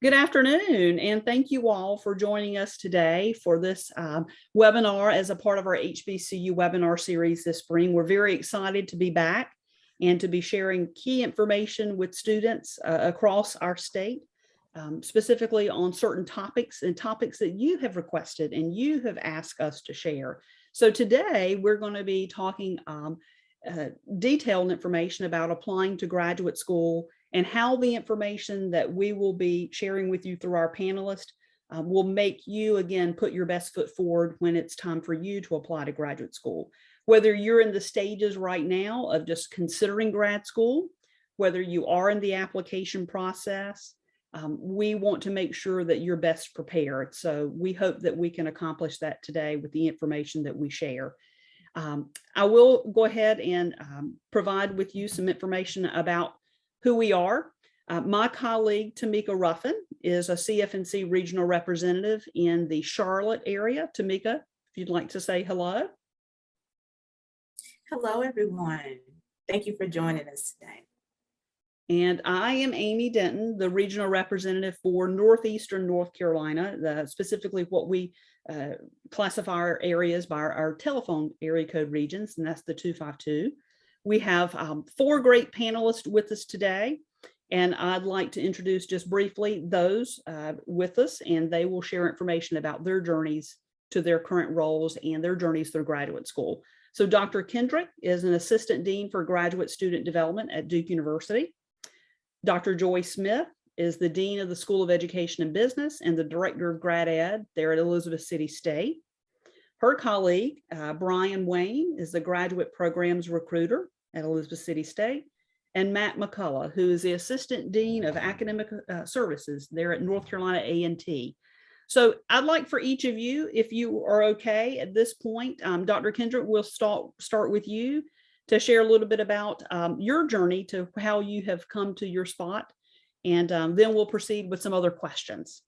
Good afternoon, and thank you all for joining us today for this webinar as a part of our HBCU webinar series this spring. We're very excited to be back and to be sharing key information with students across our state, specifically on certain topics and topics that you have requested and you have asked us to share. So today we're going to be talking detailed information about applying to graduate school and how the information that we will be sharing with you through our panelists will make you, again, put your best foot forward when it's time for you to apply to graduate school. Whether you're in the stages right now of just considering grad school, whether you are in the application process, we want to make sure that you're best prepared. So we hope that we can accomplish that today with the information that we share. I will go ahead and provide with you some information about who we are. My colleague, Tamika Ruffin, is a CFNC regional representative in the Charlotte area. Tamika, if you'd like to say hello. Hello, everyone. Thank you for joining us today. And I am Amy Denton, the regional representative for Northeastern North Carolina, specifically what we classify our areas by our telephone area code regions, and that's the 252. We have 4 great panelists with us today, and I'd like to introduce just briefly those with us, and they will share information about their journeys to their current roles and their journeys through graduate school. So Dr. Kendrick is an Assistant Dean for Graduate Student Development at Duke University. Dr. Joy Smith is the Dean of the School of Education and Business and the Director of Grad Ed there at Elizabeth City State. Her colleague, Brian Wayne, is the Graduate Programs Recruiter at Elizabeth City State, and Matt McCullough, who is the Assistant Dean of Academic Services there at North Carolina A&T. So I'd like for each of you, if you are okay at this point, Dr. Kendrick, we'll start with you to share a little bit about your journey to how you have come to your spot, and then we'll proceed with some other questions.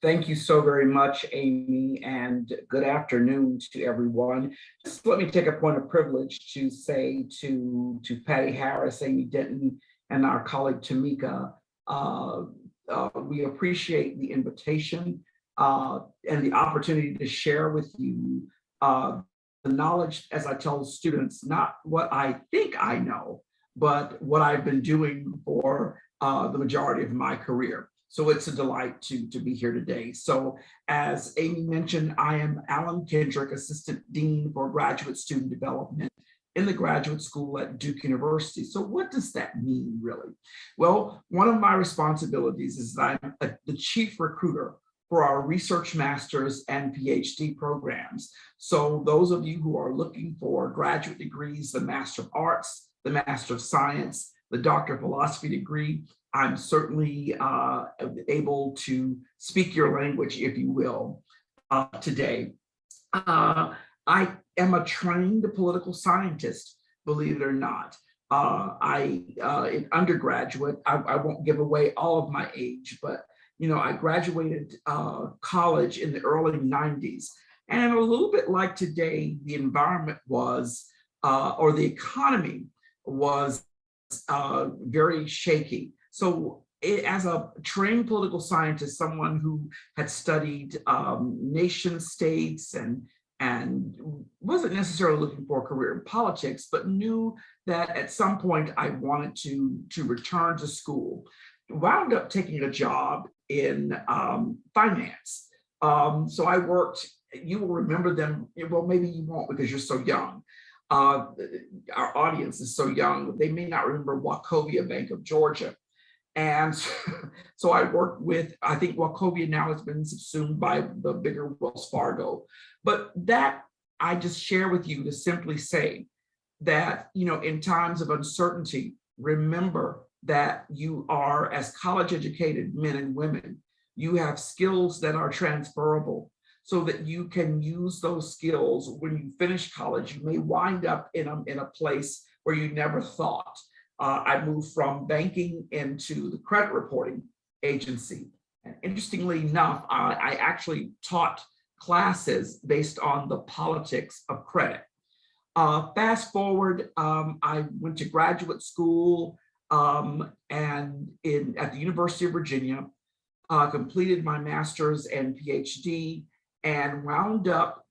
Thank you so very much, Amy, and good afternoon to everyone. Just let me take a point of privilege to say to Patty Harris, Amy Denton, and our colleague Tamika, we appreciate the invitation and the opportunity to share with you the knowledge, as I tell students, not what I think I know, but what I've been doing for the majority of my career. So it's a delight to be here today. So as Amy mentioned, I am Alan Kendrick, Assistant Dean for Graduate Student Development in the graduate school at Duke University. So what does that mean, really? Well, one of my responsibilities is that I'm the chief recruiter for our research master's and PhD programs. So those of you who are looking for graduate degrees, the Master of Arts, the Master of Science, the Doctor of Philosophy degree, I'm certainly able to speak your language, if you will, today. I am a trained political scientist, believe it or not. In undergraduate, I won't give away all of my age, but I graduated college in the early 90s. And a little bit like today, the environment was, or the economy was very shaky. So as a trained political scientist, someone who had studied nation states and wasn't necessarily looking for a career in politics, but knew that at some point I wanted to return to school, wound up taking a job in finance. So I worked, you will remember them, well, maybe you won't because you're so young. Our audience is so young, they may not remember Wachovia Bank of Georgia. And so I worked with, I think Wachovia now has been subsumed by the bigger Wells Fargo. But that I just share with you to simply say that, in times of uncertainty, remember that you are, as college educated men and women, you have skills that are transferable so that you can use those skills when you finish college. You may wind up in a place where you never thought. I moved from banking into the credit reporting agency. And interestingly enough, I actually taught classes based on the politics of credit. Fast forward, I went to graduate school. and at the University of Virginia, completed my master's and PhD, and wound up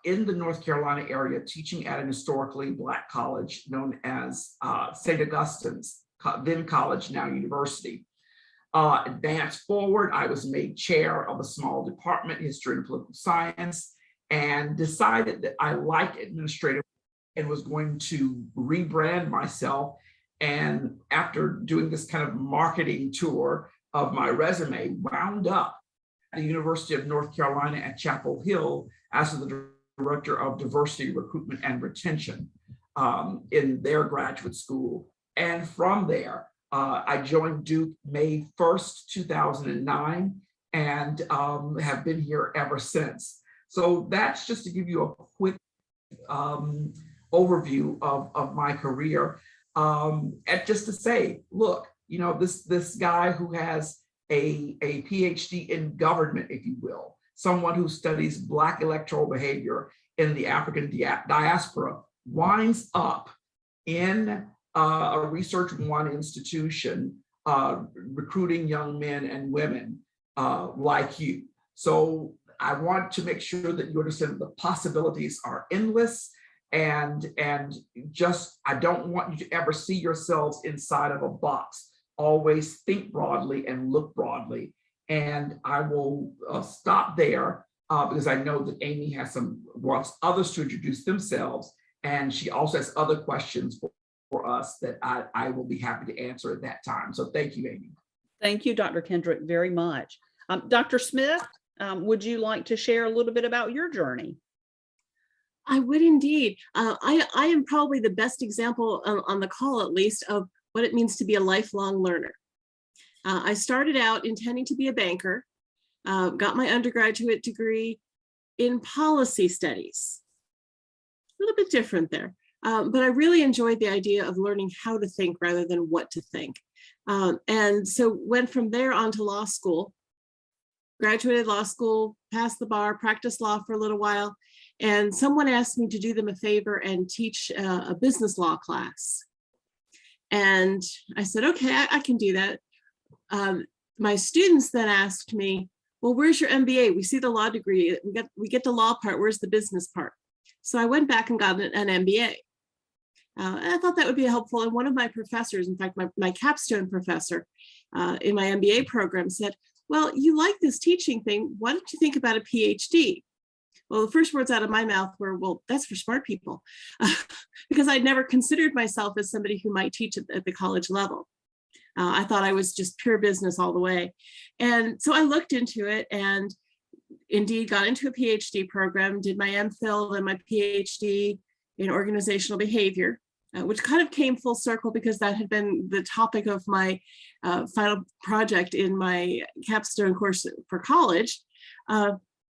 in the North Carolina area teaching at an historically Black college known as St. Augustine's, then college, now university. Advanced forward, I was made chair of a small department, history and political science, and decided that I liked administrative and was going to rebrand myself. And after doing this kind of marketing tour of my resume, wound up at the University of North Carolina at Chapel Hill as the director of diversity, recruitment, and retention in their graduate school. And from there, I joined Duke May 1st, 2009, and have been here ever since. So that's just to give you a quick overview of my career. And just to say, look, you know, this guy who has a PhD in government, if you will, someone who studies Black electoral behavior in the African diaspora, winds up in a Research One institution, recruiting young men and women like you. So I want to make sure that you understand that the possibilities are endless, and just, I don't want you to ever see yourselves inside of a box. Always think broadly and look broadly. And I will stop there because I know that Amy wants others to introduce themselves, and she also has other questions for us that I will be happy to answer at that time. So thank you, Amy. Thank you, Dr. Kendrick, very much. Dr. Smith, would you like to share a little bit about your journey? I would indeed. I am probably the best example on the call, at least, of what it means to be a lifelong learner. I started out intending to be a banker, got my undergraduate degree in policy studies. A little bit different there, but I really enjoyed the idea of learning how to think rather than what to think. And so went from there on to law school, graduated law school, passed the bar, practiced law for a little while, and someone asked me to do them a favor and teach a business law class. And I said, okay, I can do that. My students then asked me, well, where's your MBA? We see the law degree, we get the law part, where's the business part? So I went back and got an MBA. And I thought that would be helpful. And one of my professors, in fact, my capstone professor in my MBA program said, well, you like this teaching thing, why don't you think about a PhD? Well, the first words out of my mouth were, well, that's for smart people, because I'd never considered myself as somebody who might teach at the college level. I thought I was just pure business all the way. And so I looked into it and indeed got into a PhD program, did my MPhil and my PhD in organizational behavior, which kind of came full circle because that had been the topic of my final project in my capstone course for college,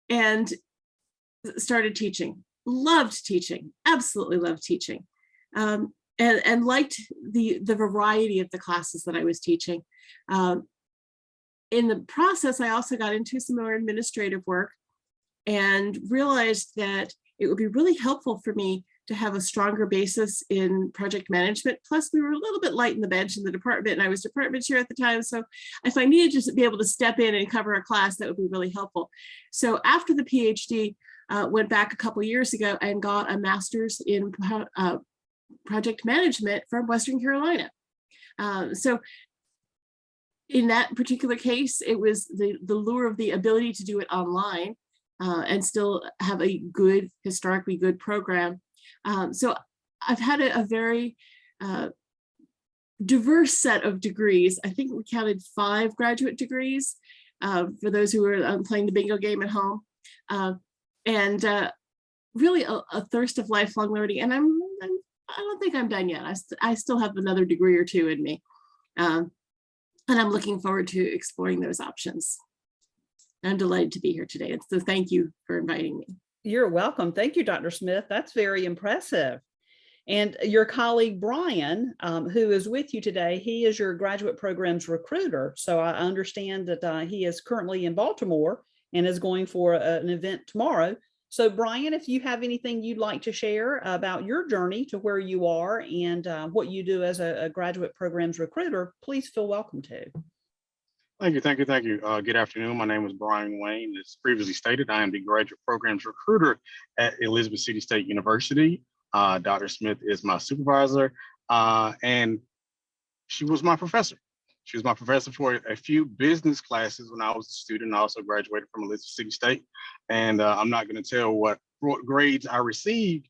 and started teaching. Loved teaching, absolutely loved teaching. And liked the variety of the classes that I was teaching. In the process, I also got into some more administrative work and realized that it would be really helpful for me to have a stronger basis in project management. Plus, we were a little bit light in the bench in the department, and I was department chair at the time. So if I needed to be able to step in and cover a class, that would be really helpful. So after the PhD, went back a couple years ago and got a master's in project management from Western Carolina. So in that particular case, it was the lure of the ability to do it online and still have a good, historically good program. So I've had a very diverse set of degrees. I think we counted 5 graduate degrees for those who are playing the bingo game at home. And really a thirst of lifelong learning. And I don't think I'm done yet. I still have another degree or 2 in me. And I'm looking forward to exploring those options. I'm delighted to be here today. And so thank you for inviting me. You're welcome. Thank you, Dr. Smith. That's very impressive. And your colleague, Brian, who is with you today, he is your graduate program's recruiter. So I understand that he is currently in Baltimore and is going for an event tomorrow So Brian, if you have anything you'd like to share about your journey to where you are and what you do as a graduate programs recruiter, please feel welcome to. Thank you, thank you, thank you. Good afternoon. My name is Brian Wayne. As previously stated, I am the graduate programs recruiter at Elizabeth City State University. Dr. Smith is my supervisor, and she was my professor. She was my professor for a few business classes when I was a student. I also graduated from Elizabeth City State, and I'm not going to tell what grades I received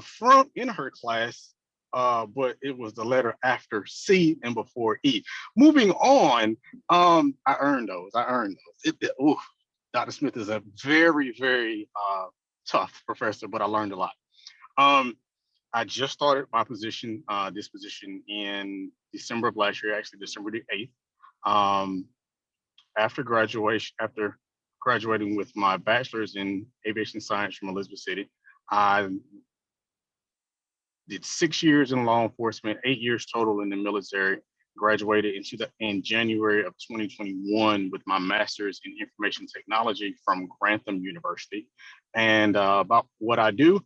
from in her class, but it was the letter after C and before E. Moving on, I earned those. Oof, Dr. Smith is a very, very tough professor, but I learned a lot. I just started my position, this position in December of last year, actually December the 8th. After graduating with my bachelor's in aviation science from Elizabeth City, I did 6 years in law enforcement, 8 years total in the military, graduated in January of 2021 with my master's in information technology from Grantham University. And about what I do,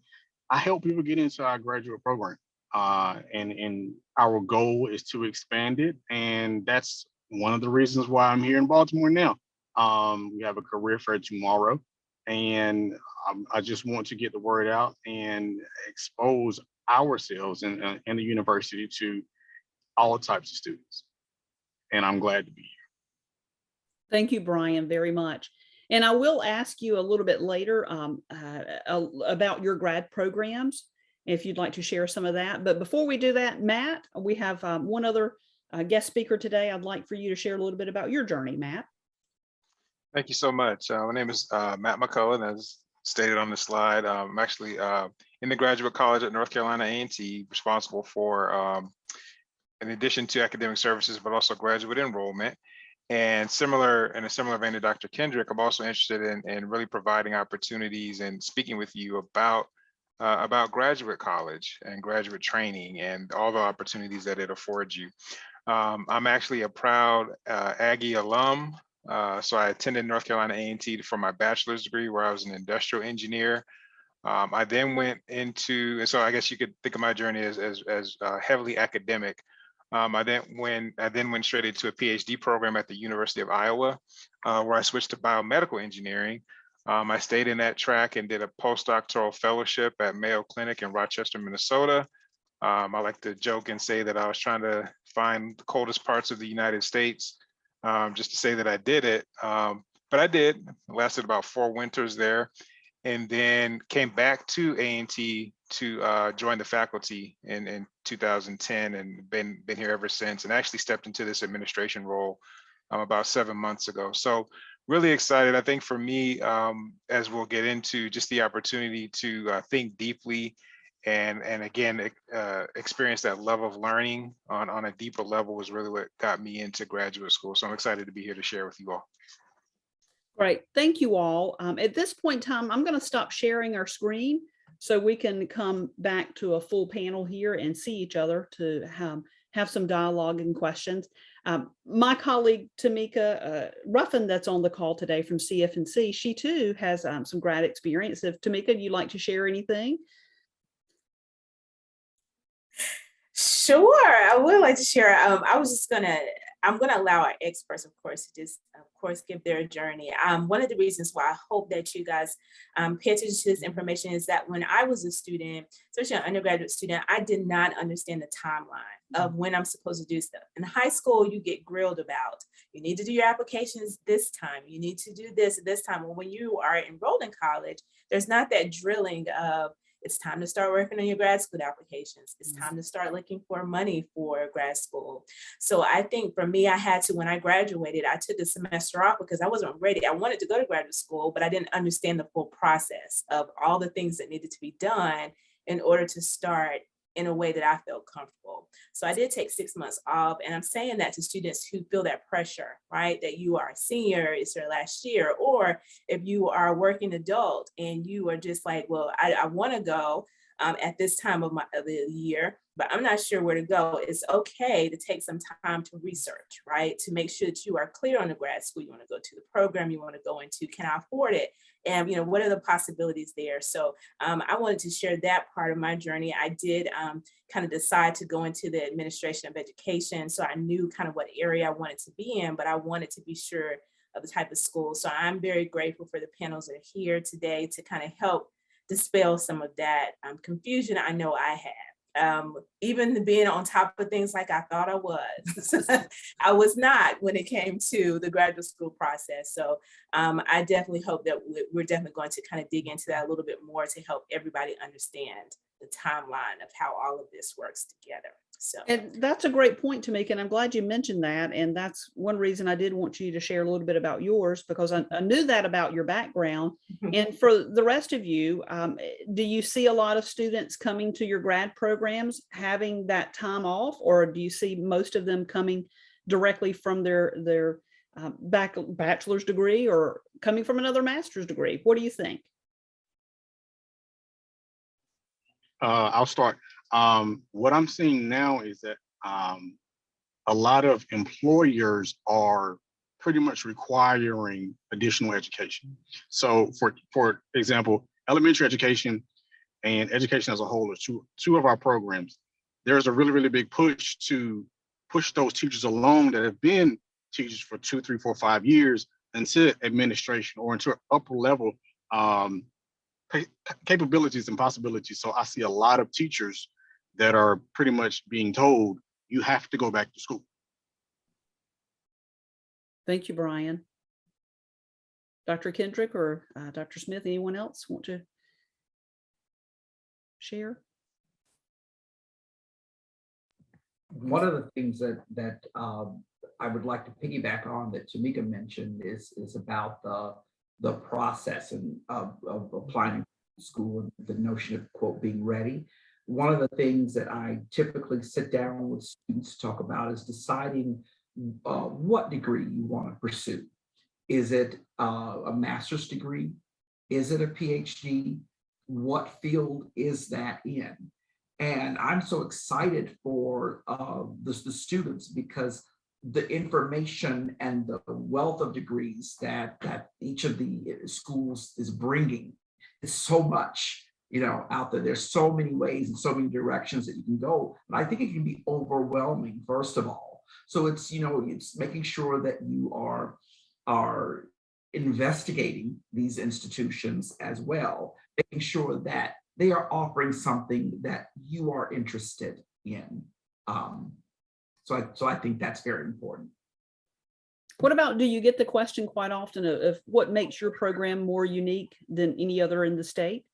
I help people get into our graduate program, and our goal is to expand it. And that's one of the reasons why I'm here in Baltimore now. We have a career fair tomorrow, and I just want to get the word out and expose ourselves and the university to all types of students. And I'm glad to be here. Thank you, Brian, very much. And I will ask you a little bit later about your grad programs, if you'd like to share some of that. But before we do that, Matt, we have one other guest speaker today. I'd like for you to share a little bit about your journey, Matt. Thank you so much. My name is Matt McCullough, as stated on the slide. I'm actually in the graduate college at North Carolina A&T, responsible for, in addition to academic services, but also graduate enrollment. And in a similar vein to Dr. Kendrick, I'm also interested in really providing opportunities and speaking with you about graduate college and graduate training and all the opportunities that it affords you. I'm actually a proud Aggie alum. So I attended North Carolina A&T for my bachelor's degree, where I was an industrial engineer. I then went into, and so I guess you could think of my journey as heavily academic. I then went straight into a PhD program at the University of Iowa, where I switched to biomedical engineering. I stayed in that track and did a postdoctoral fellowship at Mayo Clinic in Rochester, Minnesota. I like to joke and say that I was trying to find the coldest parts of the United States, just to say that I did it. But I did. It lasted about 4 winters there, and then came back to A&T to join the faculty in 2010, and been here ever since, and actually stepped into this administration role about 7 months ago. So really excited. I think for me, as we'll get into, just the opportunity to think deeply and again, experience that love of learning on a deeper level was really what got me into graduate school. So I'm excited to be here to share with you all. Great. Thank you all. At this point in time, I'm going to stop sharing our screen so we can come back to a full panel here and see each other to have some dialogue and questions. My colleague, Tamika Ruffin, that's on the call today from CFNC, she too has some grad experience. If Tamika, you'd like to share anything? Sure, I would like to share. I'm gonna allow our experts, of course, to just, of course, give their journey. One of the reasons why I hope that you guys pay attention to this information is that when I was a student, especially an undergraduate student, I did not understand the timeline of when I'm supposed to do stuff. In high school, you get grilled about, you need to do your applications this time, you need to do this at this time. Well, when you are enrolled in college, there's not that drilling of, it's time to start working on your grad school applications. It's time to start looking for money for grad school. So I think for me, I had to, when I graduated, I took a semester off because I wasn't ready. I wanted to go to graduate school, but I didn't understand the full process of all the things that needed to be done in order to start in a way that I felt comfortable. So I did take 6 months off, and I'm saying that to students who feel that pressure, right? That you are a senior, it's your last year, or if you are a working adult and you are just like, well, I want to go at this time of the year, but I'm not sure where to go. It's okay to take some time to research, right? To make sure that you are clear on the grad school you want to go to, the program you want to go into, can I afford it? And, what are the possibilities there? So I wanted to share that part of my journey. I did kind of decide to go into the administration of education. So I knew kind of what area I wanted to be in, but I wanted to be sure of the type of school. So I'm very grateful for the panels that are here today to kind of help dispel some of that confusion I know I had. Even being on top of things like I thought I was, I was not when it came to the graduate school process. So I definitely hope that we're definitely going to kind of dig into that a little bit more to help everybody understand the timeline of how all of this works together. So, and that's a great point, Tamika, and I'm glad you mentioned that. And that's one reason I did want you to share a little bit about yours, because I knew that about your background. And for the rest of you, do you see a lot of students coming to your grad programs having that time off, or do you see most of them coming directly from their bachelor's degree or coming from another master's degree? What do you think? I'll start. What I'm seeing now is that a lot of employers are pretty much requiring additional education. So for example, elementary education and education as a whole are two of our programs. There's a really, really big push to push those teachers along that have been teachers for 2, 3, 4, 5 years into administration or into upper level capabilities and possibilities. So I see a lot of teachers that are pretty much being told, you have to go back to school. Thank you, Brian. Dr. Kendrick or Dr. Smith, anyone else want to share? One of the things that I would like to piggyback on that Tamika mentioned is about the process and of applying to school and the notion of, quote, being ready. One of the things that I typically sit down with students to talk about is deciding what degree you want to pursue. Is it a master's degree? Is it a PhD? What field is that in? And I'm so excited for the students, because the information and the wealth of degrees that each of the schools is bringing is so much, out there. There's so many ways and so many directions that you can go. And I think it can be overwhelming, first of all. So it's, it's making sure that you are investigating these institutions as well, making sure that they are offering something that you are interested in. So I think that's very important. What about, do you get the question quite often of what makes your program more unique than any other in the state?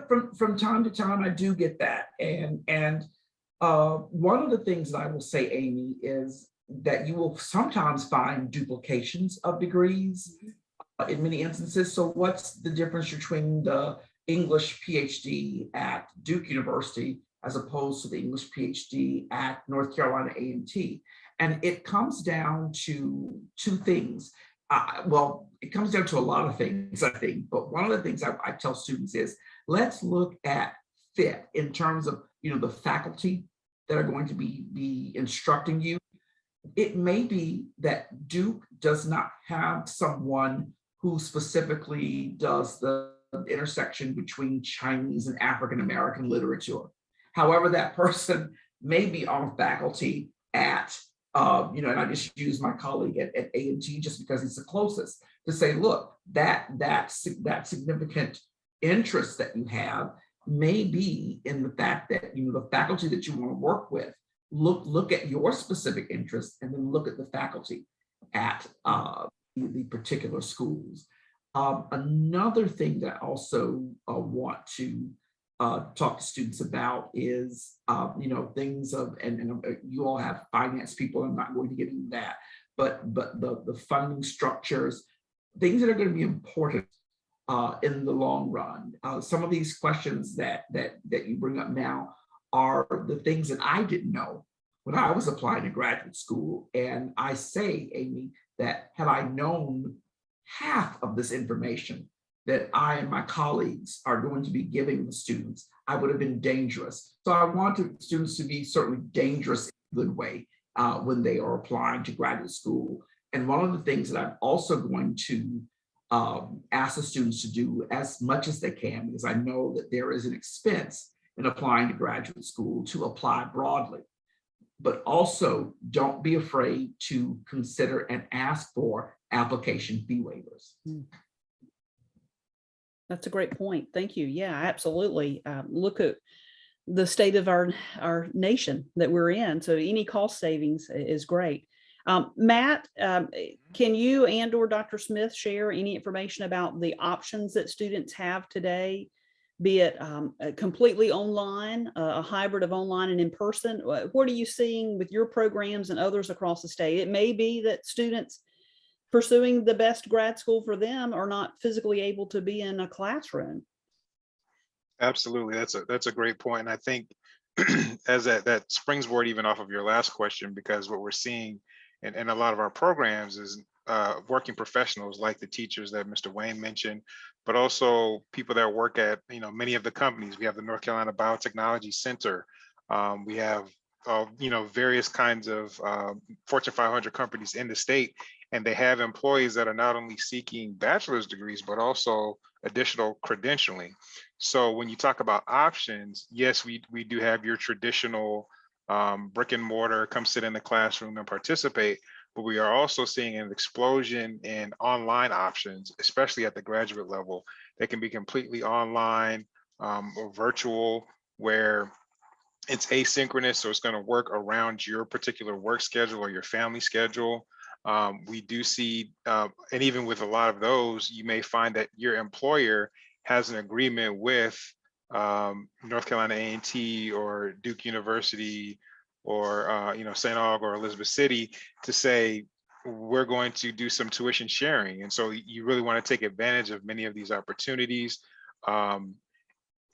From time to time, I do get that. And one of the things that I will say, Amy, is that you will sometimes find duplications of degrees in many instances. So what's the difference between the English PhD at Duke University as opposed to the English PhD at North Carolina A&T? And it comes down to two things. Well, it comes down to a lot of things, I think. But one of the things I tell students is, let's look at fit in terms of, the faculty that are going to be instructing you. It may be that Duke does not have someone who specifically does the intersection between Chinese and African American literature. However, that person may be on faculty at, and I just use my colleague at A&T just because he's the closest, to say, look, that significant interest that you have may be in the fact that, the faculty that you want to work with, look at your specific interest and then look at the faculty at the particular schools. Another thing that I also want to talk to students about is, things of, and you all have finance people, I'm not going to get into that, but the funding structures, things that are going to be important in the long run. Some of these questions that you bring up now are the things that I didn't know when I was applying to graduate school. And I say, Amy, that had I known half of this information that I and my colleagues are going to be giving the students, I would have been dangerous. So I wanted students to be certainly dangerous in a good way when they are applying to graduate school. And one of the things that I'm also going to ask the students to do as much as they can, because I know that there is an expense in applying to graduate school to apply broadly. But also don't be afraid to consider and ask for application fee waivers. That's a great point. Thank you. Yeah, absolutely. Look at the state of our nation that we're in. So any cost savings is great. Matt, can you and or Dr. Smith share any information about the options that students have today, be it completely online, a hybrid of online and in person? What are you seeing with your programs and others across the state? It may be that students pursuing the best grad school for them are not physically able to be in a classroom. Absolutely, that's a great point. And I think as that springboard even off of your last question, because what we're seeing in a lot of our programs is working professionals like the teachers that Mr. Wayne mentioned, but also people that work at many of the companies. We have the North Carolina Biotechnology Center. We have various kinds of Fortune 500 companies in the state, and they have employees that are not only seeking bachelor's degrees, but also additional credentialing. So when you talk about options, yes, we do have your traditional brick and mortar, come sit in the classroom and participate, but we are also seeing an explosion in online options, especially at the graduate level. They can be completely online or virtual, where it's asynchronous, so it's going to work around your particular work schedule or your family schedule. We do see, and even with a lot of those, you may find that your employer has an agreement with North Carolina A&T or Duke University or St. Aug or Elizabeth City to say, we're going to do some tuition sharing. And so you really want to take advantage of many of these opportunities.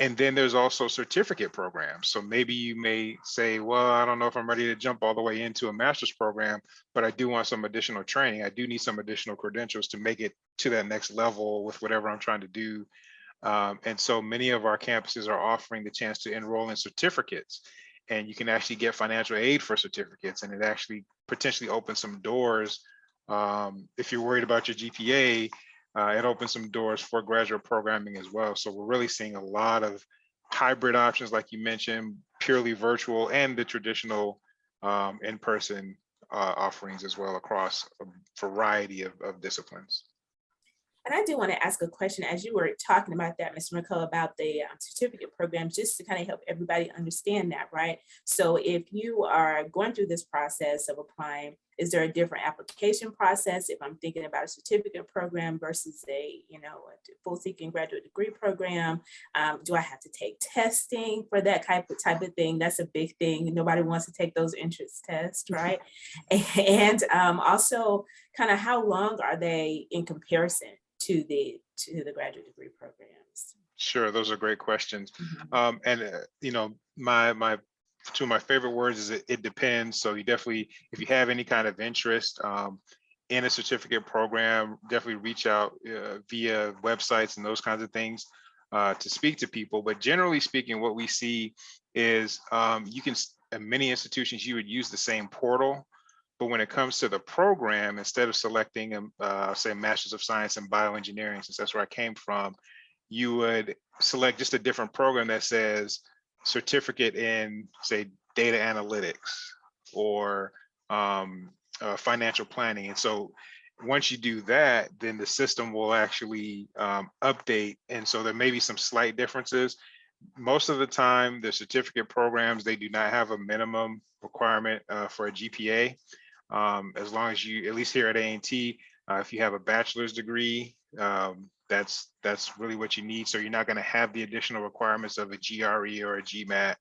And then there's also certificate programs. So maybe you may say, well, I don't know if I'm ready to jump all the way into a master's program, but I do want some additional training. I do need some additional credentials to make it to that next level with whatever I'm trying to do. And so many of our campuses are offering the chance to enroll in certificates, and you can actually get financial aid for certificates, and it actually potentially opens some doors. If you're worried about your GPA, it opens some doors for graduate programming as well. So we're really seeing a lot of hybrid options, like you mentioned, purely virtual, and the traditional in-person offerings as well across a variety of disciplines. And I do want to ask a question as you were talking about that, Mr. McCullough, about the certificate programs, just to kind of help everybody understand that, right? So if you are going through this process of applying, is there a different application process if I'm thinking about a certificate program versus a full seeking graduate degree program? Do I have to take testing for that type of thing? That's a big thing. Nobody wants to take those entrance tests, right? And also, kind of how long are they in comparison to the graduate degree programs? Sure, those are great questions. Mm-hmm. And my two of my favorite words is it depends. So you definitely, if you have any kind of interest in a certificate program, definitely reach out via websites and those kinds of things to speak to people. But generally speaking, what we see is you can, in many institutions, you would use the same portal. But when it comes to the program, instead of selecting say a Master's of Science in Bioengineering, since that's where I came from, you would select just a different program that says certificate in, say, data analytics or financial planning. And so once you do that, then the system will actually update. And so there may be some slight differences. Most of the time, the certificate programs, they do not have a minimum requirement for a GPA. As long as you, at least here at A&T, if you have a bachelor's degree, that's really what you need. So you're not going to have the additional requirements of a GRE or a GMAT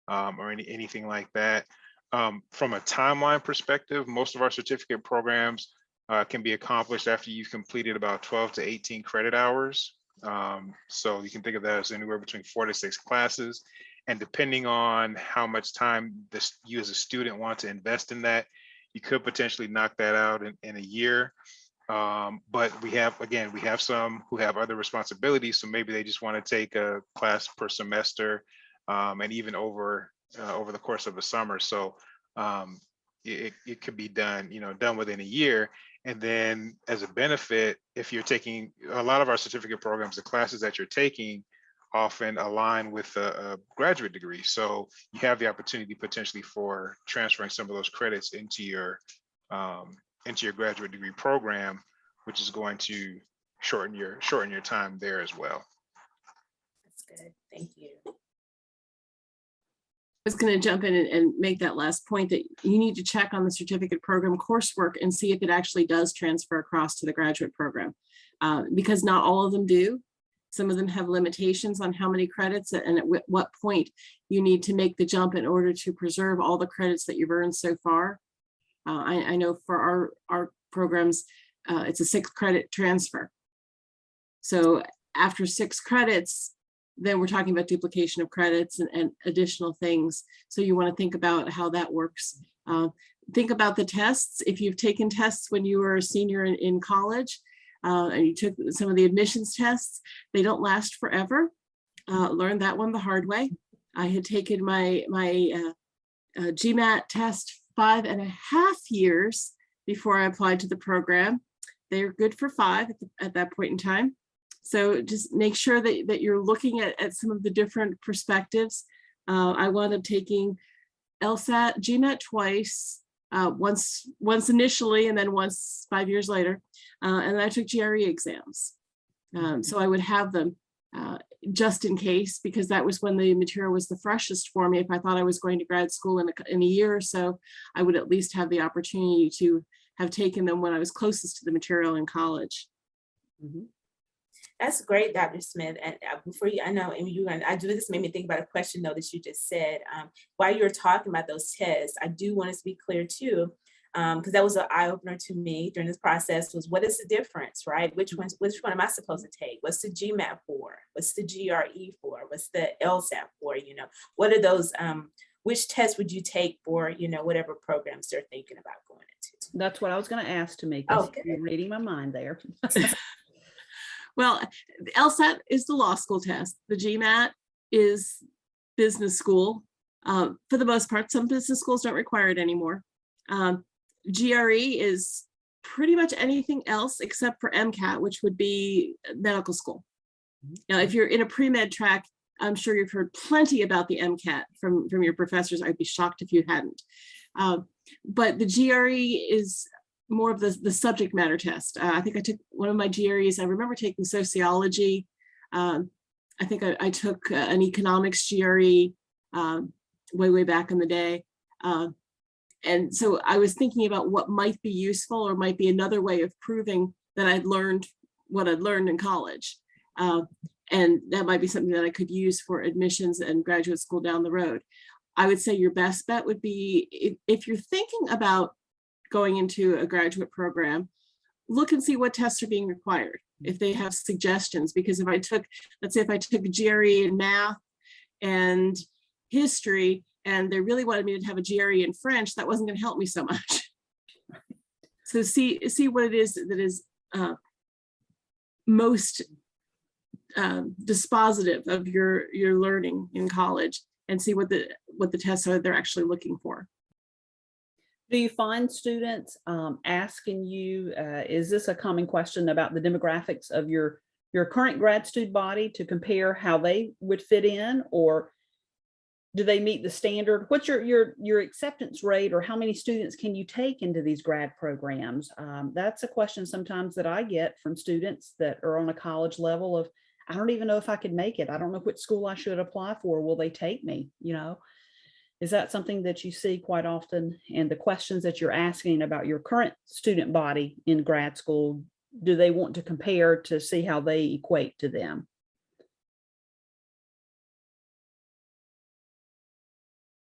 or anything like that. From a timeline perspective, most of our certificate programs can be accomplished after you've completed about 12 to 18 credit hours. So you can think of that as anywhere between 4 to 6 classes. And depending on how much time you as a student want to invest in that, you could potentially knock that out in a year. But we have some who have other responsibilities. So maybe they just want to take a class per semester and even over the course of the summer. So it could be done, done within a year. And then as a benefit, if you're taking a lot of our certificate programs, the classes that you're taking often align with a graduate degree. So you have the opportunity potentially for transferring some of those credits into your graduate degree program, which is going to shorten your time there as well. That's good. Thank you. I was going to jump in and make that last point that you need to check on the certificate program coursework and see if it actually does transfer across to the graduate program, because not all of them do. Some of them have limitations on how many credits and at what point you need to make the jump in order to preserve all the credits that you've earned so far. I know for our programs, it's a 6 credit transfer. So after 6 credits, then we're talking about duplication of credits and additional things. So you want to think about how that works. Think about the tests. If you've taken tests when you were a senior in college, and you took some of the admissions tests, they don't last forever. Learned that one the hard way. I had taken my GMAT test 5.5 years before I applied to the program. They were good for 5 at that point in time. So just make sure that you're looking at some of the different perspectives. I wound up taking LSAT, GMAT twice, once initially, and then once 5 years later. And then I took GRE exams. So I would have them just in case, because that was when the material was the freshest for me. If I thought I was going to grad school in a year or so, I would at least have the opportunity to have taken them when I was closest to the material in college. Mm-hmm. That's great, Dr. Smith. And before you, I know, and this made me think about a question though that you just said. While you were talking about those tests, I do want us to be clear too, because that was an eye opener to me during this process. Was what is the difference, right? Which one am I supposed to take? What's the GMAT for? What's the GRE for? What's the LSAT for? What are those? Which tests would you take for whatever programs they're thinking about going into? That's what I was going to ask Tamika. Oh, you're reading my mind there. Well, the LSAT is the law school test. The GMAT is business school. For the most part, some business schools don't require it anymore. GRE is pretty much anything else except for MCAT, which would be medical school. Now, if you're in a pre-med track, I'm sure you've heard plenty about the MCAT from your professors. I'd be shocked if you hadn't. But the GRE is more of the subject matter test. I think I took one of my GREs. I remember taking sociology. I think I took an economics GRE way back in the day. And so I was thinking about what might be useful or might be another way of proving that I'd learned what I'd learned in college. And that might be something that I could use for admissions and graduate school down the road. I would say your best bet would be if you're thinking about going into a graduate program, look and see what tests are being required, if they have suggestions. Because let's say if I took a GRE in math and history, and they really wanted me to have a GRE in French, that wasn't going to help me so much. So see what it is that is most dispositive of your learning in college, and see what the tests are they're actually looking for. Do you find students asking you, is this a common question about the demographics of your current grad student body to compare how they would fit in, or do they meet the standard? What's your acceptance rate, or how many students can you take into these grad programs? That's a question sometimes that I get from students that are on a college level of, I don't even know if I could make it. I don't know which school I should apply for. Will they take me? Is that something that you see quite often? And the questions that you're asking about your current student body in grad school, do they want to compare to see how they equate to them?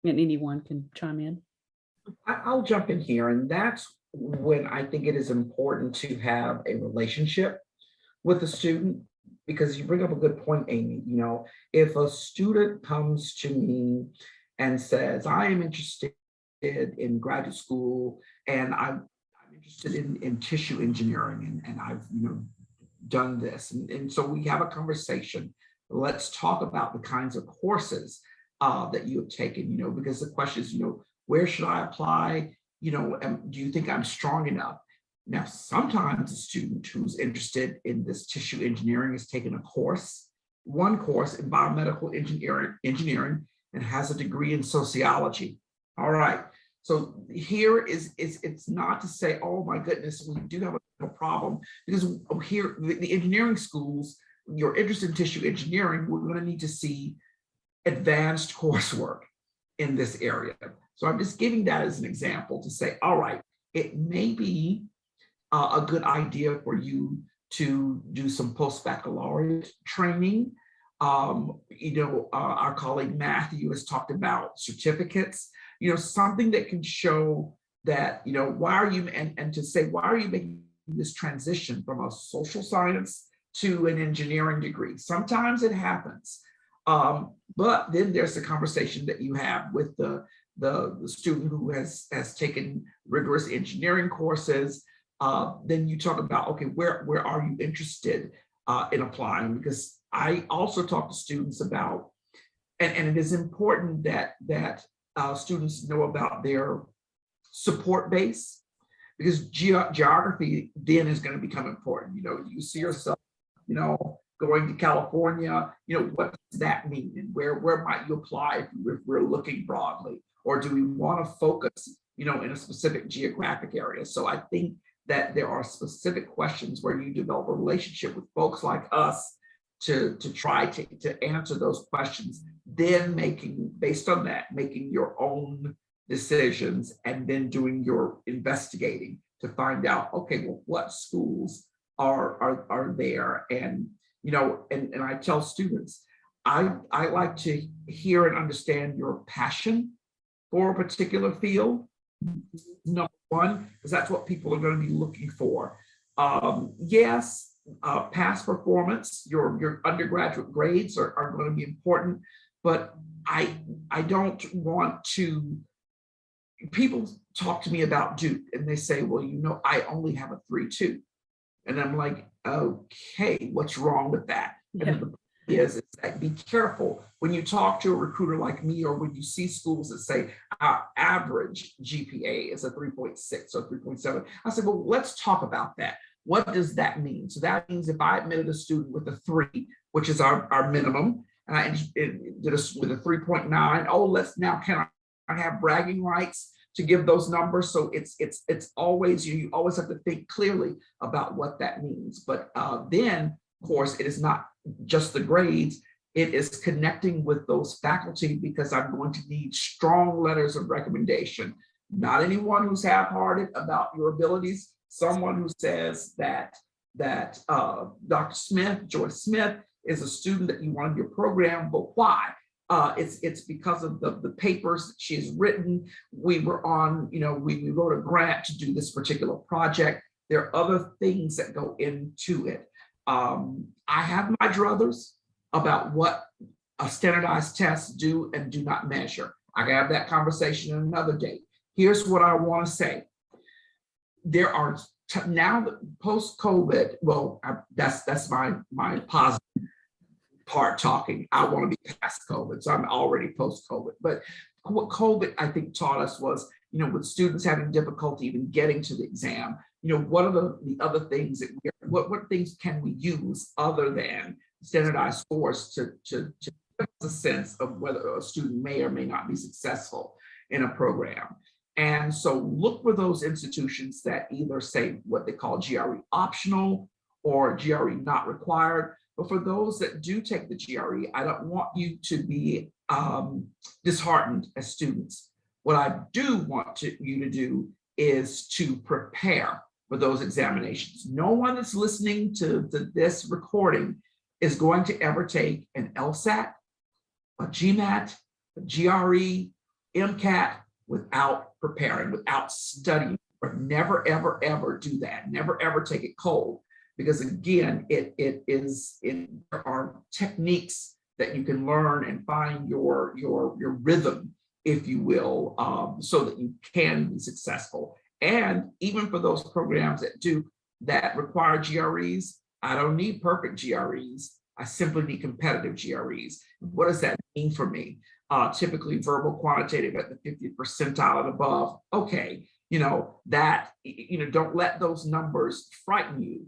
And anyone can chime in. I'll jump in here, and that's when I think it is important to have a relationship with the student, because you bring up a good point, Amy. If a student comes to me and says, I am interested in graduate school, and I'm interested in tissue engineering, and I've done this. And so we have a conversation. Let's talk about the kinds of courses that you have taken, because the question is, where should I apply? do you think I'm strong enough? Now, sometimes a student who's interested in this tissue engineering has taken one course in biomedical engineering and has a degree in sociology. All right. So here it's not to say, oh my goodness, we do have a problem, because here, the engineering schools, you're interested in tissue engineering, we're going to need to see advanced coursework in this area. So I'm just giving that as an example to say, all right, it may be a good idea for you to do some post-baccalaureate training. Our colleague Matthew has talked about certificates, something that can show that, why are you, and to say, why are you making this transition from a social science to an engineering degree? Sometimes it happens. But then there's the conversation that you have with the student who has taken rigorous engineering courses. Then you talk about, okay, where are you interested in applying? Because I also talk to students about, and it is important that students know about their support base, because geography then is going to become important. You see yourself, going to California, what does that mean? And where might you apply if we're looking broadly? Or do we want to focus, in a specific geographic area? So I think that there are specific questions where you develop a relationship with folks like us to try to answer those questions, then based on that, making your own decisions, and then doing your investigating to find out, okay, well, what schools are there? And and I tell students, I like to hear and understand your passion for a particular field. Number one, because that's what people are going to be looking for. Yes, past performance, your undergraduate grades are going to be important, but I don't want to. People talk to me about Duke and they say, well, I only have a 3.2. And I'm like, okay, what's wrong with that? Yeah. And the point is that be careful when you talk to a recruiter like me, or when you see schools that say our average GPA is a 3.6 or 3.7. I said, well, let's talk about that. What does that mean? So that means if I admitted a student with a 3, which is our minimum, and I did with a 3.9, oh, let's now, can I have bragging rights to give those numbers? So it's always, you always have to think clearly about what that means. But then, of course, it is not just the grades, it is connecting with those faculty, because I'm going to need strong letters of recommendation. Not anyone who's half-hearted about your abilities, someone who says that Dr. Smith, Joyce Smith, is a student that you want in your program, but why? It's because of the papers that she has written. We were on, we wrote a grant to do this particular project. There are other things that go into it. I have my druthers about what a standardized tests do and do not measure. I can have that conversation another day. Here's what I want to say. There are now post-COVID, well, that's my positive part talking. I want to be past COVID, so I'm already post-COVID. But what COVID, I think, taught us was, with students having difficulty even getting to the exam, what are the other things that what things can we use other than standardized scores to give us a sense of whether a student may or may not be successful in a program. And so look for those institutions that either say what they call GRE optional or GRE not required. But for those that do take the GRE, I don't want you to be disheartened as students. What I do want you to do is to prepare for those examinations. No one that's listening to this recording is going to ever take an LSAT, a GMAT, a GRE, MCAT without preparing, without studying. Or never, ever, ever do that. Never, ever take it cold. Because again, there are techniques that you can learn and find your rhythm, if you will, so that you can be successful. And even for those programs that require GREs, I don't need perfect GREs. I simply need competitive GREs. What does that mean for me? Typically verbal quantitative at the 50th percentile and above. Okay, that, don't let those numbers frighten you.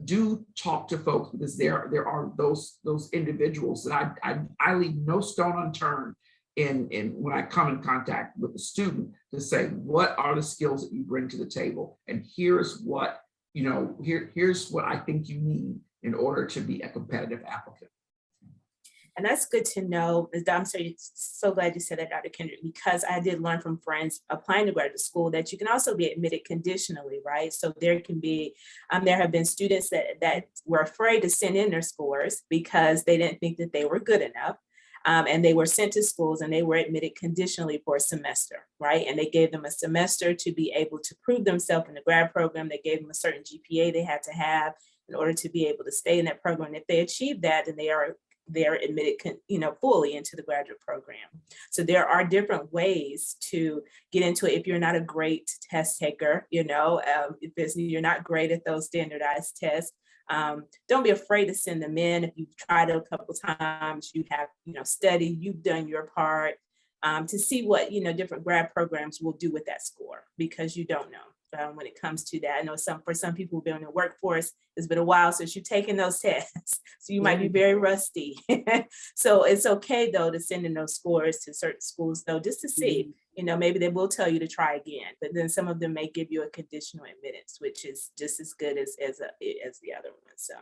Do talk to folks, because there are those individuals that I leave no stone unturned in when I come in contact with a student to say, what are the skills that you bring to the table? And here's what, here's what I think you need in order to be a competitive applicant. And that's good to know. I'm so glad you said that, Dr. Kendrick, because I did learn from friends applying to graduate school that you can also be admitted conditionally, right? So there can be, there have been students that were afraid to send in their scores because they didn't think that they were good enough. And they were sent to schools and they were admitted conditionally for a semester, right? And they gave them a semester to be able to prove themselves in the grad program. They gave them a certain GPA they had to have in order to be able to stay in that program. And if they achieve that, then they are admitted, fully into the graduate program. So there are different ways to get into it. If you're not a great test taker, if you're not great at those standardized tests, don't be afraid to send them in. If you've tried it a couple of times, you have, studied, you've done your part, to see what, different grad programs will do with that score, because you don't know. When it comes to that, I know for some people who've been in the workforce, it's been a while since you've taken those tests, so you might be very rusty. So it's okay though to send in those scores to certain schools though, just to see, maybe they will tell you to try again, but then some of them may give you a conditional admittance, which is just as good as the other one. So.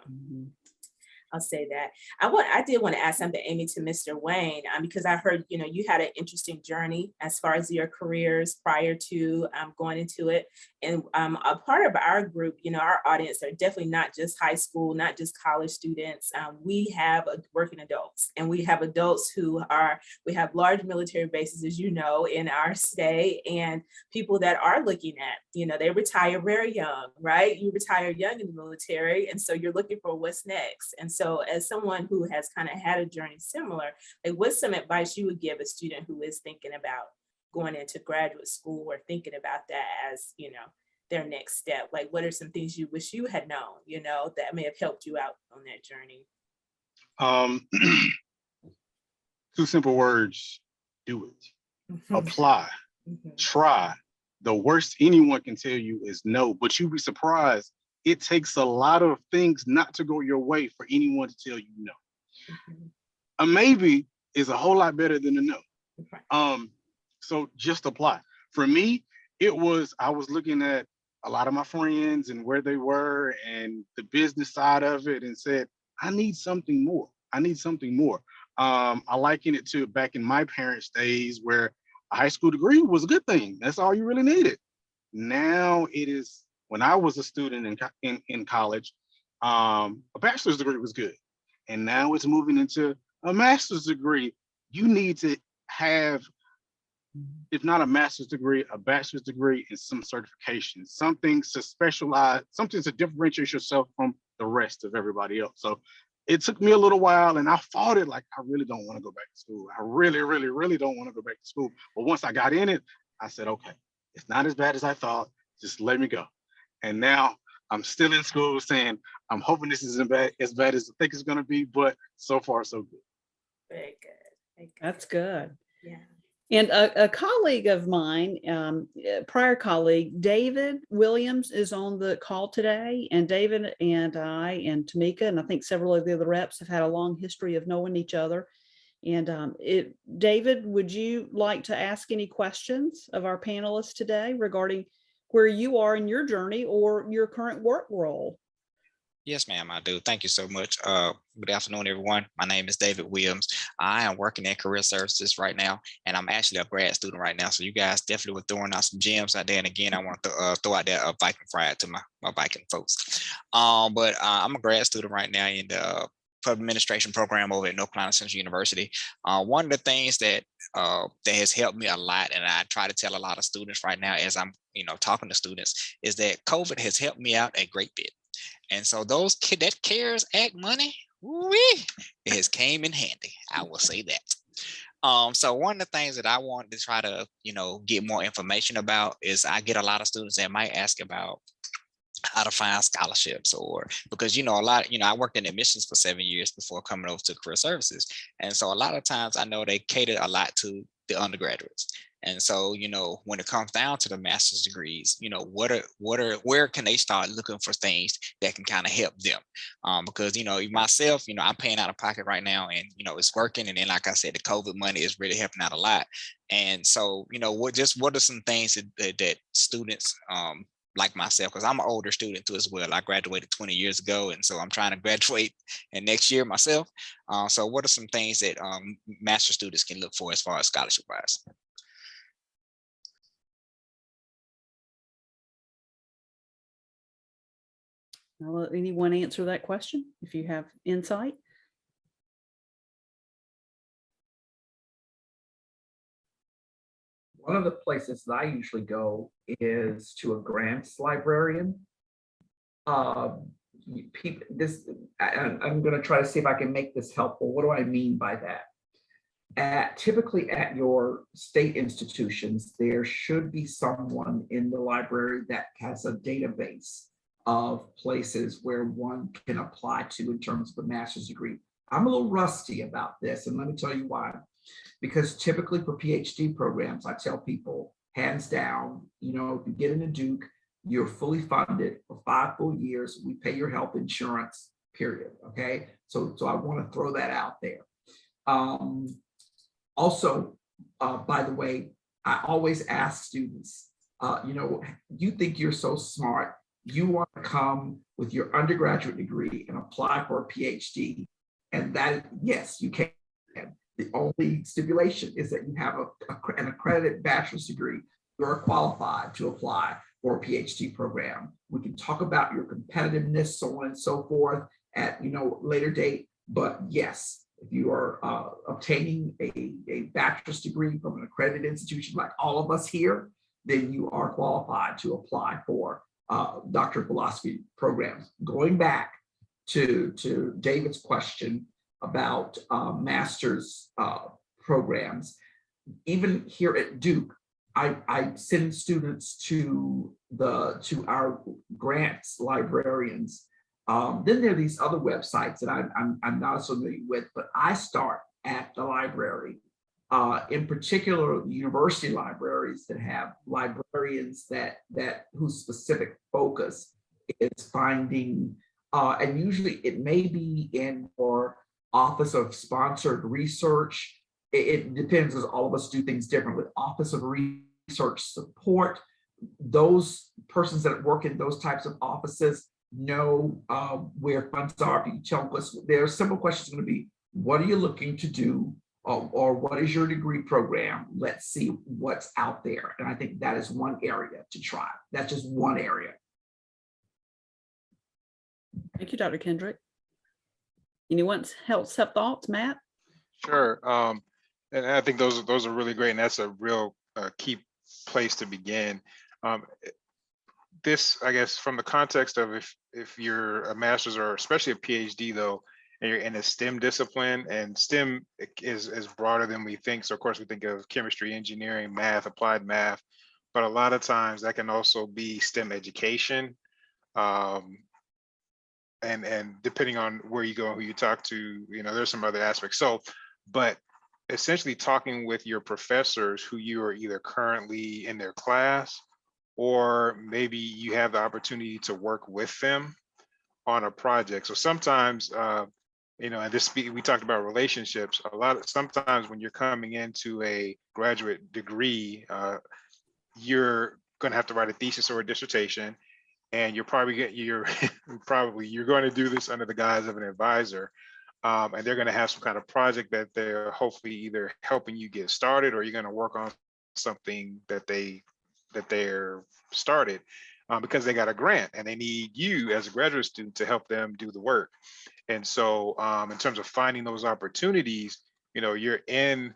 I'll say that. I did want to ask something, Amy, to Mr. Wayne, because I heard, you had an interesting journey as far as your careers prior to going into it. And a part of our group, our audience are definitely not just high school, not just college students. We have working adults, and we have adults we have large military bases, as in our state, and people that are looking at, they retire very young, right? You retire young in the military, and so you're looking for what's next. And so as someone who has kind of had a journey similar, what's some advice you would give a student who is thinking about going into graduate school or thinking about that as, their next step? What are some things you wish you had known, that may have helped you out on that journey? 2 simple words: do it. Apply. Try. The worst anyone can tell you is no, but you'd be surprised. It takes a lot of things not to go your way for anyone to tell you no. A maybe is a whole lot better than a no. So just apply. For me, I was looking at a lot of my friends and where they were and the business side of it, and said, I need something more. I need something more. I liken it to back in my parents' days, where a high school degree was a good thing. That's all you really needed. Now it is. When I was a student in college, a bachelor's degree was good. And now it's moving into a master's degree. You need to have, if not a master's degree, a bachelor's degree and some certification, something to specialize, something to differentiate yourself from the rest of everybody else. So it took me a little while, and I fought it like, I really don't want to go back to school. I really, really, really don't want to go back to school. But once I got in it, I said, okay, it's not as bad as I thought. Just let me go. And now I'm still in school, saying, I'm hoping this isn't as bad as I think it's going to be, but so far, so good. Very good. Very good. That's good. Yeah. And a colleague of mine, prior colleague, David Williams, is on the call today. And David and I and Tamika, and I think several of the other reps, have had a long history of knowing each other. And David, would you like to ask any questions of our panelists today regarding where you are in your journey or your current work role? Yes, ma'am, I do. Thank you so much. Good afternoon, everyone. My name is David Williams. I am working in career services right now, and I'm actually a grad student right now. So you guys definitely were throwing out some gems out there. And again, I want to throw out that Viking fried to my Viking folks. But I'm a grad student right now in the public administration program over at North Carolina Central University. One of the things that has helped me a lot, and I try to tell a lot of students right now as I'm talking to students, is that COVID has helped me out a great bit. And so that CARES Act money, it has came in handy. I will say that. So one of the things that I want to try to, get more information about is I get a lot of students that might ask about how to find scholarships, or because, I worked in admissions for 7 years before coming over to career services. And so a lot of times I know they cater a lot to the undergraduates. And so, when it comes down to the master's degrees, where can they start looking for things that can kind of help them? Because, myself, I'm paying out of pocket right now, and, it's working. And then, like I said, the COVID money is really helping out a lot. And so, what are some things that students, like myself, because I'm an older student too as well. I graduated 20 years ago, and so I'm trying to graduate in next year myself. So what are some things that master students can look for as far as scholarship wise? I'll let anyone answer that question if you have insight. One of the places that I usually go is to a grants librarian. I'm going to try to see if I can make this helpful. What do I mean by that? Typically at your state institutions, there should be someone in the library that has a database of places where one can apply to in terms of a master's degree. I'm a little rusty about this, and let me tell you why. Because typically for PhD programs, I tell people, hands down, if you get into Duke, you're fully funded for 5 full years. We pay your health insurance, period. Okay, so I want to throw that out there. Also, by the way, I always ask students, you think you're so smart, you want to come with your undergraduate degree and apply for a PhD, and that, yes, you can. The only stipulation is that you have an accredited bachelor's degree. You're qualified to apply for a PhD program. We can talk about your competitiveness, so on and so forth at later date. But yes, if you are obtaining a bachelor's degree from an accredited institution like all of us here, then you are qualified to apply for doctor of philosophy programs. Going back to David's question about master's programs, even here at Duke, I send students to our grants librarians. Then there are these other websites that I'm not familiar with, but I start at the library. In particular, the university libraries that have librarians that whose specific focus is finding, and usually it may be in your Office of Sponsored Research. It depends, because all of us do things different. With Office of Research Support, those persons that work in those types of offices know where funds are. If you tell us, their simple questions going to be, what are you looking to do? Or what is your degree program? Let's see what's out there. And I think that is one area to try. That's just one area. Thank you, Dr. Kendrick. Anyone else have thoughts, Matt? Sure. And I think those are really great, and that's a real key place to begin. This, I guess, from the context of if you're a master's or especially a PhD, though, and you're in a STEM discipline, and STEM is broader than we think. So of course we think of chemistry, engineering, math, applied math, but a lot of times that can also be STEM education. And depending on where you go and who you talk to, there's some other aspects. So, but essentially talking with your professors who you are either currently in their class, or maybe you have the opportunity to work with them on a project. So sometimes, and we talked about relationships. Sometimes when you're coming into a graduate degree, you're going to have to write a thesis or a dissertation. And you're going to do this under the guise of an advisor, and they're going to have some kind of project that they're hopefully either helping you get started, or you're going to work on something that they're started because they got a grant and they need you as a graduate student to help them do the work. And so, in terms of finding those opportunities, you're in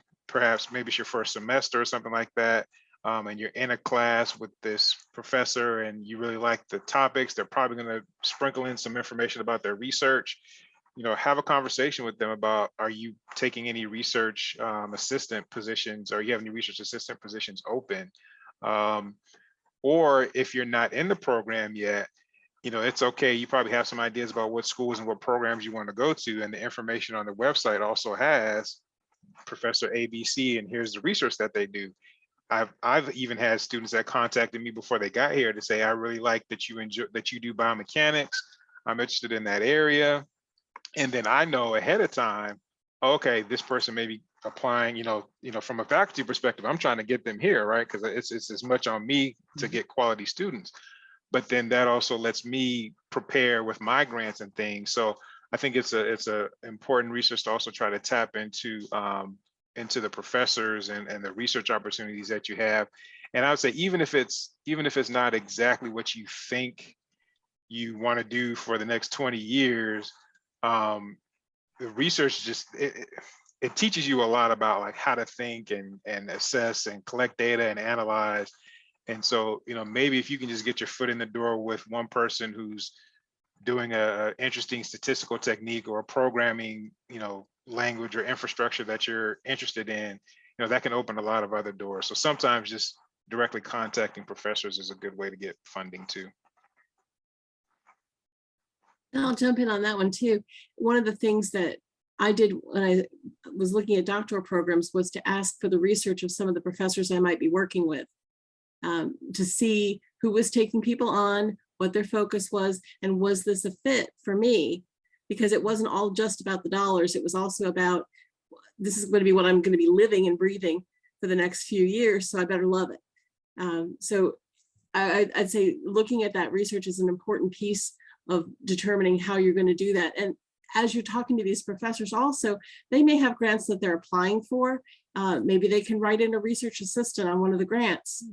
maybe it's your first semester or something like that. And you're in a class with this professor and you really like the topics, they're probably going to sprinkle in some information about their research. Have a conversation with them about, are you taking any research assistant positions, or you have any research assistant positions open? Or if you're not in the program yet, it's okay. You probably have some ideas about what schools and what programs you want to go to. And the information on the website also has Professor ABC, and here's the research that they do. I've even had students that contacted me before they got here to say, I really like that you do biomechanics. I'm interested in that area. And then I know ahead of time, okay, this person may be applying, from a faculty perspective, I'm trying to get them here, right? Because it's as much on me to get quality students. But then that also lets me prepare with my grants and things. So I think it's a important resource to also try to tap into the professors and the research opportunities that you have. And I would say, even if it's not exactly what you think you want to do for the next 20 years, the research just, it teaches you a lot about like how to think and assess and collect data and analyze. And so, maybe if you can just get your foot in the door with one person who's doing a interesting statistical technique or a programming, language or infrastructure that you're interested in, that can open a lot of other doors. So sometimes just directly contacting professors is a good way to get funding too. I'll jump in on that one too. One of the things that I did when I was looking at doctoral programs was to ask for the research of some of the professors I might be working with, to see who was taking people on, what their focus was, and was this a fit for me? Because it wasn't all just about the dollars. It was also about, this is going to be what I'm going to be living and breathing for the next few years, so I better love it. So I'd say looking at that research is an important piece of determining how you're going to do that. And as you're talking to these professors also, they may have grants that they're applying for. Maybe they can write in a research assistant on one of the grants.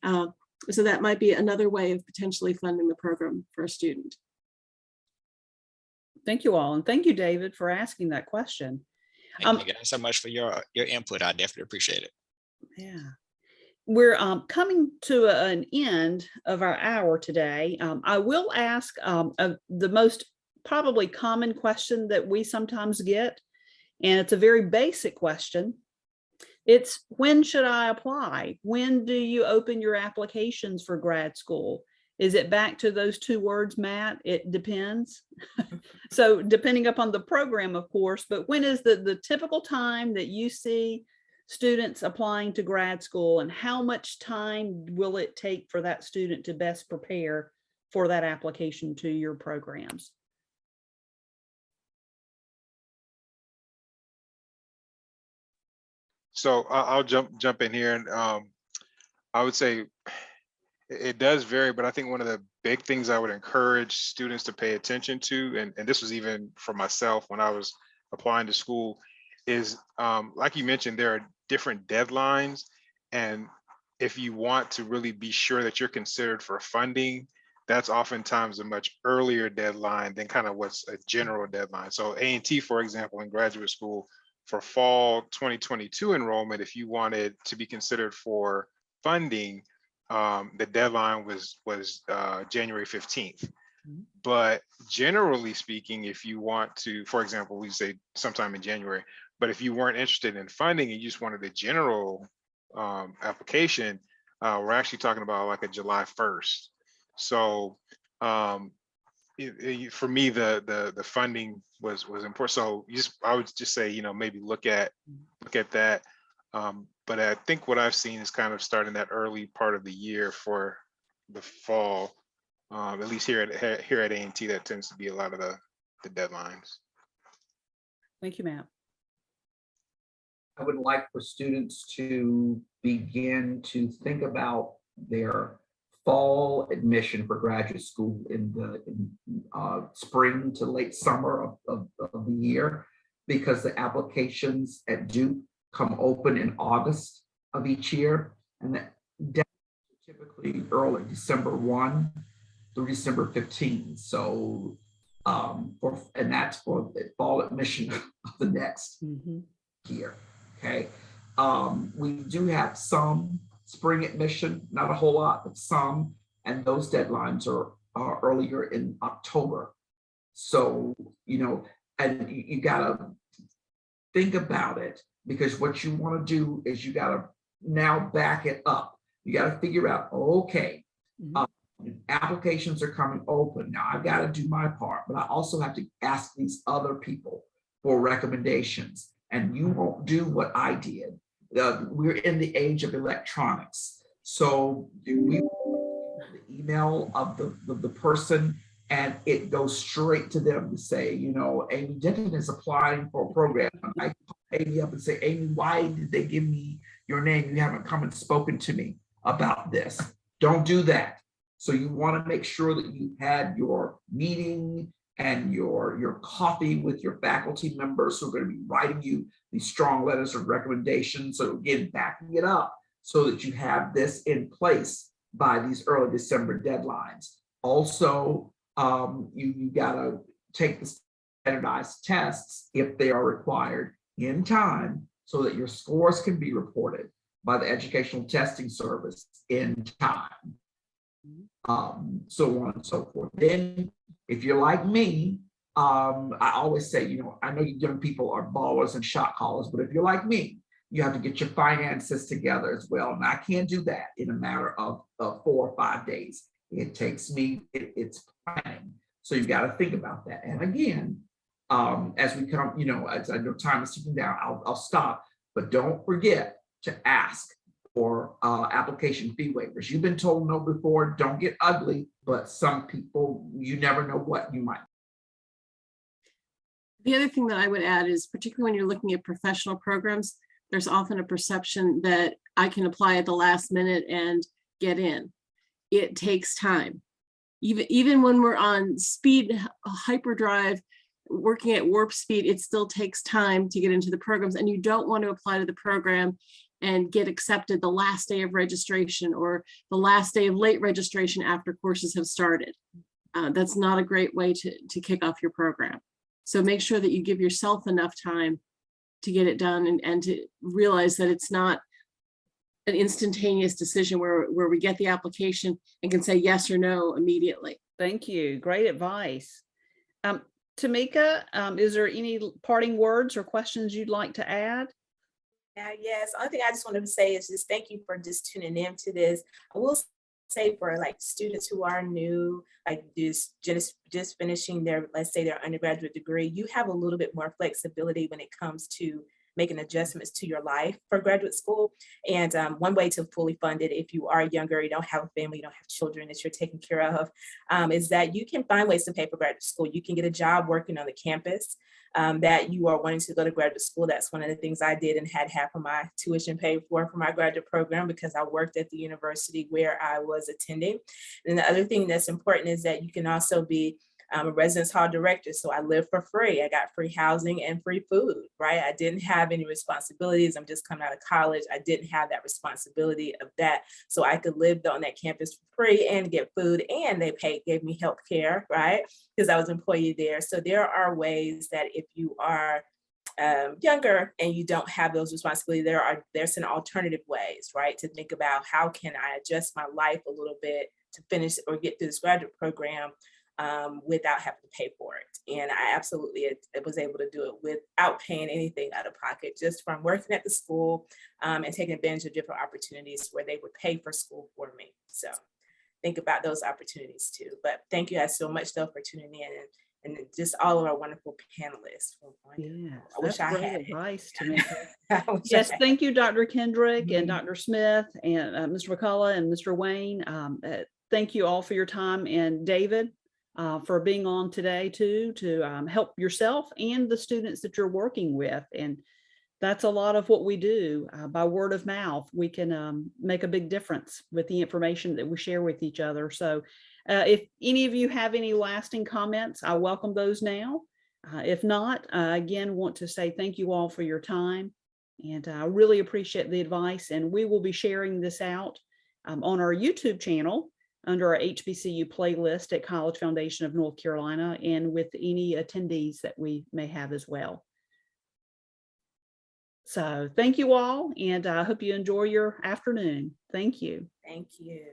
So that might be another way of potentially funding the program for a student. Thank you all. And thank you, David, for asking that question. Thank you guys so much for your input. I definitely appreciate it. Yeah. We're coming to an end of our hour today. I will ask the most probably common question that we sometimes get, and it's a very basic question. It's, when should I apply? When do you open your applications for grad school? Is it back to those two words, Matt? It depends. So depending upon the program, of course, but when is the typical time that you see students applying to grad school, and how much time will it take for that student to best prepare for that application to your programs? So I'll jump in here, and I would say it does vary, but I think one of the big things I would encourage students to pay attention to, and this was even for myself when I was applying to school, is like you mentioned, there are different deadlines. And if you want to really be sure that you're considered for funding, that's oftentimes a much earlier deadline than kind of what's a general deadline. So A&T, for example, in graduate school, for fall 2022 enrollment, if you wanted to be considered for funding, the deadline was January 15th. But generally speaking, if you want to, for example, we say sometime in January, but if you weren't interested in funding and you just wanted a general application, we're actually talking about like a July 1st. So for me, the funding was important. So I would just say, maybe look at that. But I think what I've seen is kind of starting that early part of the year for the fall. At least here at A&T, that tends to be a lot of the deadlines. Thank you, Matt. I would like for students to begin to think about their fall admission for graduate school in spring to late summer of the year, because the applications at Duke come open in August of each year, and that typically early December 1 through December 15. So and that's for the fall admission of the next year. Okay. We do have some spring admission, not a whole lot, but some, and those deadlines are earlier in October. So, and you gotta think about it, because what you want to do is you gotta now back it up. You gotta figure out, okay, applications are coming open. Now I've got to do my part, but I also have to ask these other people for recommendations. And you won't do what I did. we're in the age of electronics. So we the email of the person, and it goes straight to them to say, you know, Amy Denton is applying for a program. I call Amy up and say, Amy, why did they give me your name? You haven't come and spoken to me about this. Don't do that. So you want to make sure that you had your meeting and your coffee with your faculty members who are going to be writing you these strong letters of recommendation. So again, backing it up so that you have this in place by these early December deadlines. Also, you gotta take the standardized tests if they are required in time so that your scores can be reported by the Educational Testing Service in time. So on and so forth. Then, if you're like me, I always say, you know, I know you young people are ballers and shot callers, but if you're like me, you have to get your finances together as well. And I can't do that in a matter of 4 or 5 days. It takes me, it's planning. So you got to think about that. And again, as we come, you know, as I know time is ticking down, I'll stop, but don't forget to ask for application fee waivers. You've been told no before, don't get ugly, but some people, you never know what you might. The other thing that I would add is, particularly when you're looking at professional programs, there's often a perception that I can apply at the last minute and get in. It takes time. Even when we're on speed, hyperdrive, working at warp speed, it still takes time to get into the programs, and you don't want to apply to the program and get accepted the last day of registration or the last day of late registration after courses have started. That's not a great way to kick off your program. So make sure that you give yourself enough time to get it done and to realize that it's not an instantaneous decision where we get the application and can say yes or no immediately. Thank you. Great advice. Tamika, is there any parting words or questions you'd like to add? Yes, the only thing I just wanted to say is just thank you for just tuning in to this. I will say for like students who are new, like just finishing their, let's say their undergraduate degree, you have a little bit more flexibility when it comes to making adjustments to your life for graduate school. And one way to fully fund it, if you are younger, you don't have a family, you don't have children that you're taking care of, is that you can find ways to pay for graduate school. You can get a job working on the campus that you are wanting to go to graduate school. That's one of the things I did and had half of my tuition paid for my graduate program because I worked at the university where I was attending. And the other thing that's important is that you can also be a residence hall director. So I lived for free. I got free housing and free food, right? I didn't have any responsibilities. I'm just coming out of college. I didn't have that responsibility of that. So I could live on that campus for free and get food, and they gave me health care, right? Because I was an employee there. So there are ways that if you are younger and you don't have those responsibilities, there's some alternative ways, right? To think about how can I adjust my life a little bit to finish or get through this graduate program without having to pay for it. And I absolutely was able to do it without paying anything out of pocket, just from working at the school and taking advantage of different opportunities where they would pay for school for me. So think about those opportunities too. But thank you guys so much though for tuning in, and just all of our wonderful panelists. Yeah, I wish I had advice, Tamika. Yes, thank you, Dr. Kendrick and Dr. Smith and Mr. McCullough and Mr. Wayne. Thank you all for your time, and David, for being on today too, to help yourself and the students that you're working with. And that's a lot of what we do by word of mouth. We can make a big difference with the information that we share with each other. So if any of you have any lasting comments, I welcome those now. If not, again, want to say thank you all for your time. And I really appreciate the advice. And we will be sharing this out on our YouTube channel under our HBCU playlist at College Foundation of North Carolina, and with any attendees that we may have as well. So thank you all, and I hope you enjoy your afternoon. Thank you. Thank you.